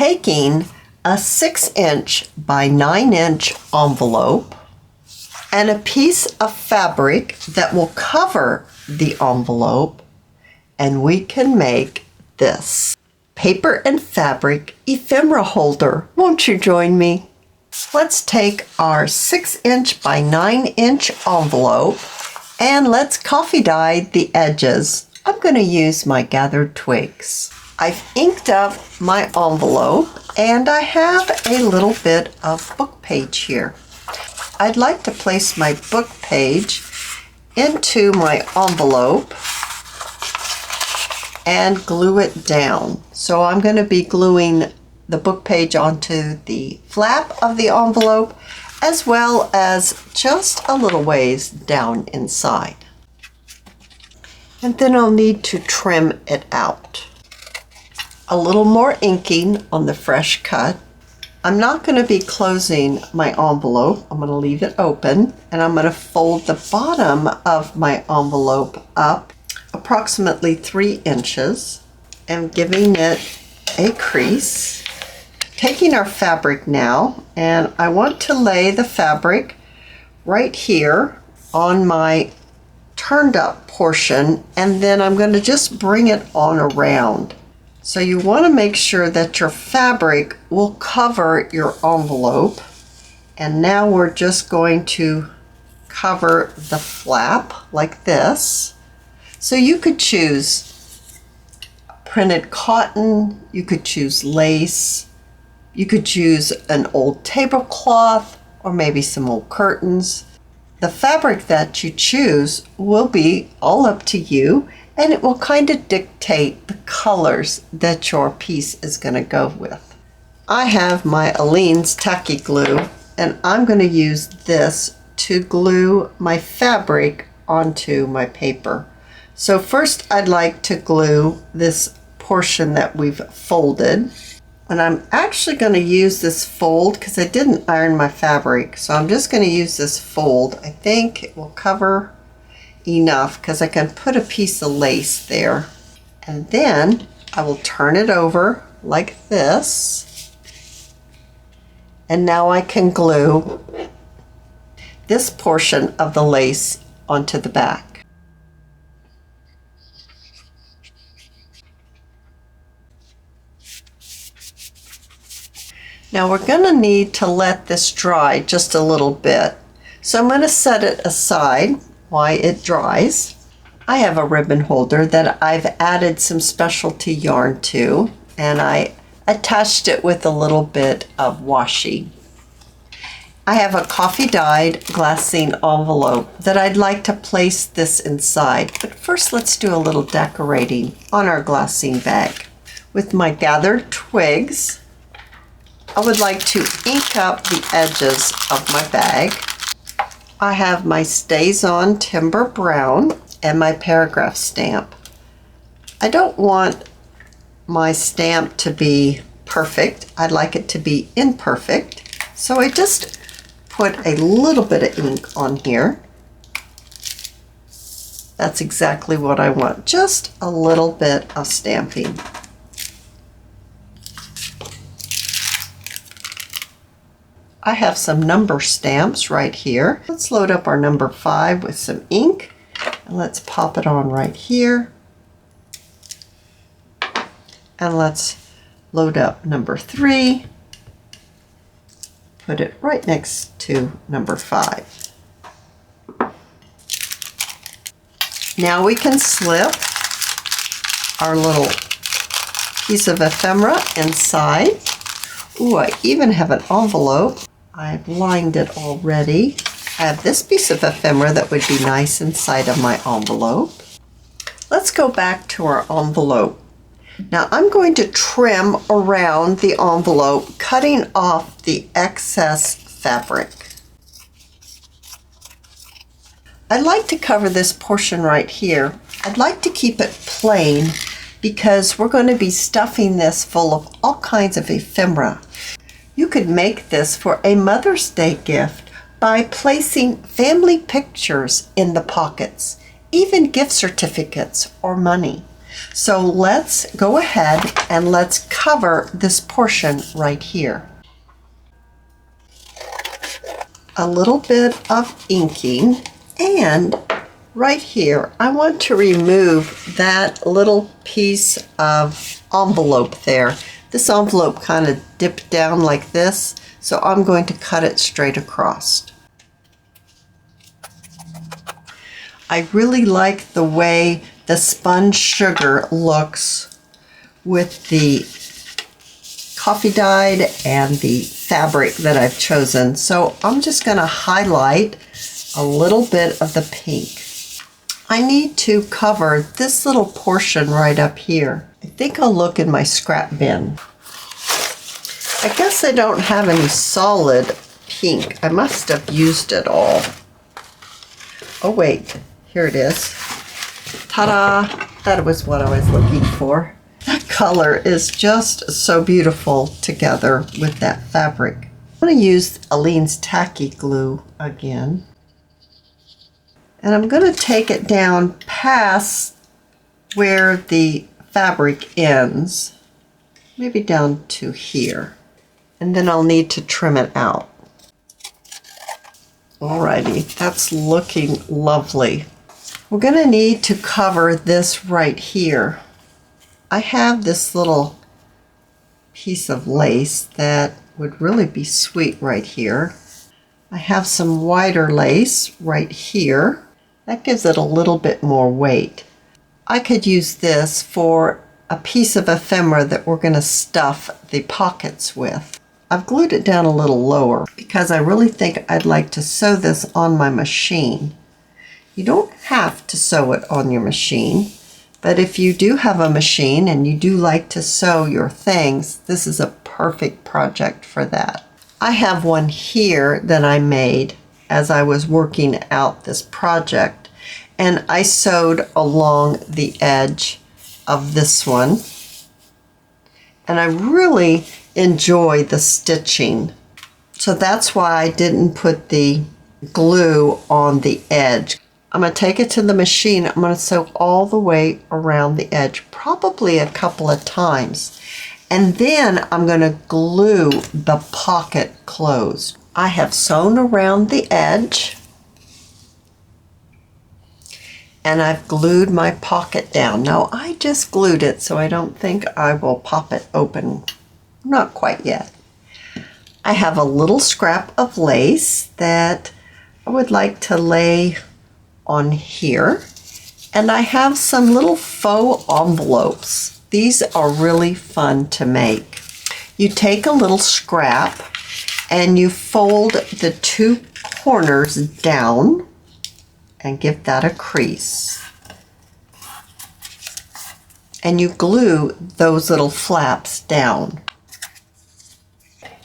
taking a 6" by 9" envelope and a piece of fabric that will cover the envelope, and we can make this paper and fabric ephemera holder. Won't you join me? Let's take our 6" by 9" envelope and let's coffee dye the edges. I'm going to use my gathered twigs. I've inked up my envelope and I have a little bit of book page here. I'd like to place my book page into my envelope and glue it down. So I'm going to be gluing the book page onto the flap of the envelope as well as just a little ways down inside. And then I'll need to trim it out. A little more inking on the fresh cut. I'm not going to be closing my envelope. I'm going to leave it open and I'm going to fold the bottom of my envelope up approximately 3 inches and giving it a crease. Taking our fabric now, and I want to lay the fabric right here on my turned up portion, and then I'm going to just bring it on around. So you want to make sure that your fabric will cover your envelope. And now we're just going to cover the flap like this. So you could choose printed cotton, you could choose lace, you could choose an old tablecloth or maybe some old curtains. The fabric that you choose will be all up to you, and it will kind of dictate the colors that your piece is going to go with. I have my Aleene's tacky glue, and I'm going to use this to glue my fabric onto my paper. So first I'd like to glue this portion that we've folded. And I'm actually going to use this fold because I didn't iron my fabric. So I'm just going to use this fold. I think it will cover enough because I can put a piece of lace there. And then I will turn it over like this. And now I can glue this portion of the lace onto the back. Now we're going to need to let this dry just a little bit. So I'm going to set it aside while it dries. I have a ribbon holder that I've added some specialty yarn to, and I attached it with a little bit of washi. I have a coffee dyed glassine envelope that I'd like to place this inside. But first let's do a little decorating on our glassine bag. With my gathered twigs, I would like to ink up the edges of my bag. I have my Stays On Timber Brown and my paragraph stamp. I don't want my stamp to be perfect. I'd like it to be imperfect. So I just put a little bit of ink on here. That's exactly what I want, just a little bit of stamping. I have some number stamps right here. Let's load up our number 5 with some ink, and let's pop it on right here. And let's load up number 3. Put it right next to number 5. Now we can slip our little piece of ephemera inside. Ooh, I even have an envelope. I've lined it already. I have this piece of ephemera that would be nice inside of my envelope. Let's go back to our envelope. Now I'm going to trim around the envelope, cutting off the excess fabric. I'd like to cover this portion right here. I'd like to keep it plain because we're going to be stuffing this full of all kinds of ephemera. You could make this for a Mother's Day gift by placing family pictures in the pockets, even gift certificates or money. So let's go ahead and let's cover this portion right here. A little bit of inking, and right here I want to remove that little piece of envelope there. This envelope kind of dipped down like this, so I'm going to cut it straight across. I really like the way the sponge sugar looks with the coffee dyed and the fabric that I've chosen. So I'm just going to highlight a little bit of the pink. I need to cover this little portion right up here. I think I'll look in my scrap bin. I guess I don't have any solid pink. I must have used it all. Oh wait, here it is. Ta-da! That was what I was looking for. That color is just so beautiful together with that fabric. I'm going to use Aleene's tacky glue again. And I'm going to take it down past where the fabric ends. Maybe down to here. And then I'll need to trim it out. Alrighty, that's looking lovely. We're going to need to cover this right here. I have this little piece of lace that would really be sweet right here. I have some wider lace right here. That gives it a little bit more weight. I could use this for a piece of ephemera that we're going to stuff the pockets with. I've glued it down a little lower because I really think I'd like to sew this on my machine. You don't have to sew it on your machine, but if you do have a machine and you do like to sew your things, this is a perfect project for that. I have one here that I made as I was working out this project, and I sewed along the edge of this one, and I really enjoy the stitching. So that's why I didn't put the glue on the edge. I'm going to take it to the machine. I'm going to sew all the way around the edge, probably a couple of times. And then I'm going to glue the pocket closed. I have sewn around the edge, and I've glued my pocket down. Now I just glued it, so I don't think I will pop it open. Not quite yet. I have a little scrap of lace that I would like to lay on here, and I have some little faux envelopes. These are really fun to make. You take a little scrap and you fold the two corners down and give that a crease, and you glue those little flaps down.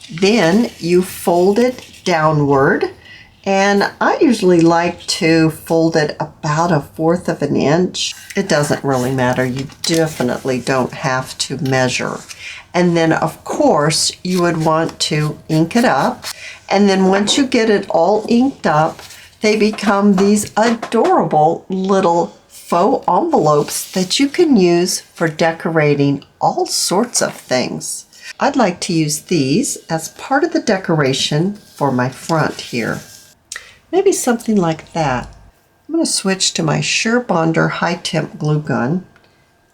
Then you fold it downward, and I usually like to fold it about 1/4 of an inch. It doesn't really matter. You definitely don't have to measure. And then of course you would want to ink it up. And then once you get it all inked up, they become these adorable little faux envelopes that you can use for decorating all sorts of things. I'd like to use these as part of the decoration for my front here. Maybe something like that. I'm going to switch to my Sure Bonder high temp glue gun.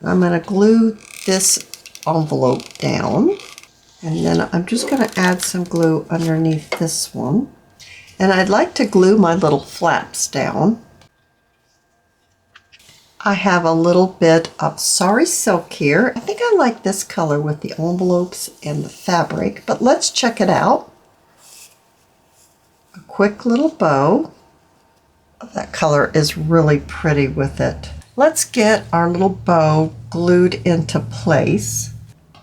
I'm going to glue this envelope down, and then I'm just going to add some glue underneath this one. And I'd like to glue my little flaps down. I have a little bit of Sari silk here. I think I like this color with the envelopes and the fabric, but let's check it out. A quick little bow. That color is really pretty with it. Let's get our little bow glued into place.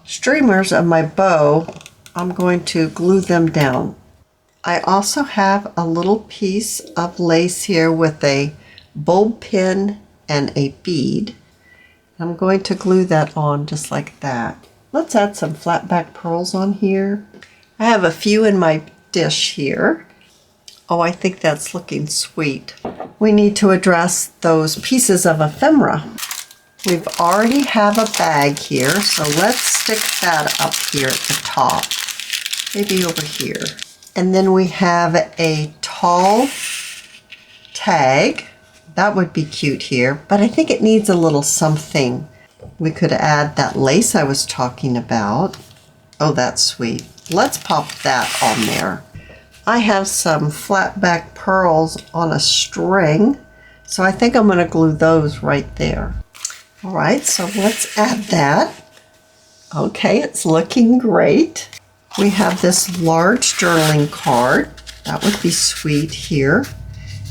Streamers of my bow, I'm going to glue them down. I also have a little piece of lace here with a bulb pin and a bead. I'm going to glue that on just like that. Let's add some flat back pearls on here. I have a few in my dish here. Oh, I think that's looking sweet. We need to address those pieces of ephemera. We've already have a bag here, so let's stick that up here at the top. Maybe over here. And then we have a tall tag. That would be cute here, but I think it needs a little something. We could add that lace I was talking about. Oh, that's sweet. Let's pop that on there. I have some flat back pearls on a string, so I think I'm going to glue those right there. All right, so let's add that. Okay, it's looking great. We have this large journaling card. That would be sweet here.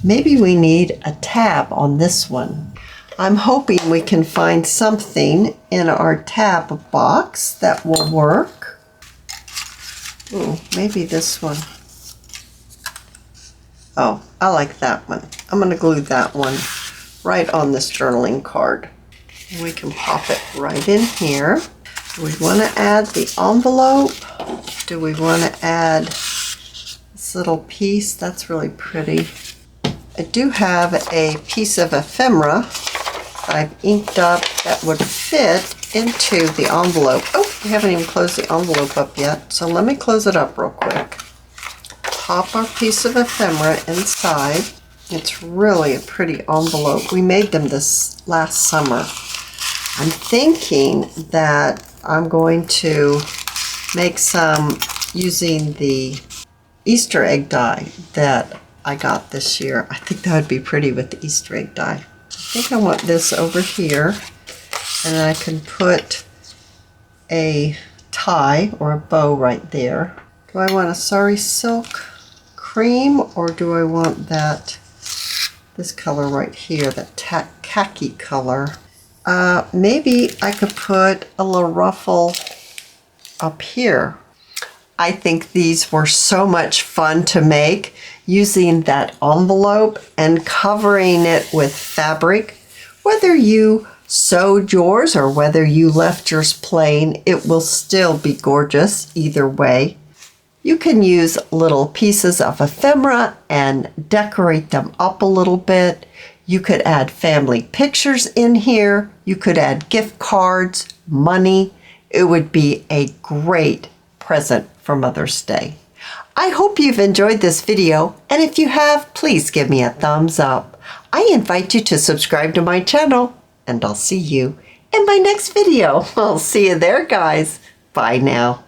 Maybe we need a tab on this one. I'm hoping we can find something in our tab box that will work. Ooh, maybe this one. Oh, I like that one. I'm going to glue that one right on this journaling card. And we can pop it right in here. Do we want to add the envelope? Do we want to add this little piece? That's really pretty. I do have a piece of ephemera that I've inked up that would fit into the envelope. Oh, we haven't even closed the envelope up yet, so let me close it up real quick. Pop our piece of ephemera inside. It's really a pretty envelope. We made them this last summer. I'm thinking that I'm going to make some using the Easter egg die that I got this year. I think that would be pretty with the Easter egg die. I think I want this over here, and I can put a tie or a bow right there. Do I want a sari silk cream, or do I want this color right here, that khaki color? Maybe I could put a little ruffle up here. I think these were so much fun to make, using that envelope and covering it with fabric. Whether you sewed yours or whether you left yours plain, it will still be gorgeous either way. You can use little pieces of ephemera and decorate them up a little bit. You could add family pictures in here. You could add gift cards, money. It would be a great present for Mother's Day. I hope you've enjoyed this video, and if you have, please give me a thumbs up. I invite you to subscribe to my channel, and I'll see you in my next video. I'll see you there, guys. Bye now.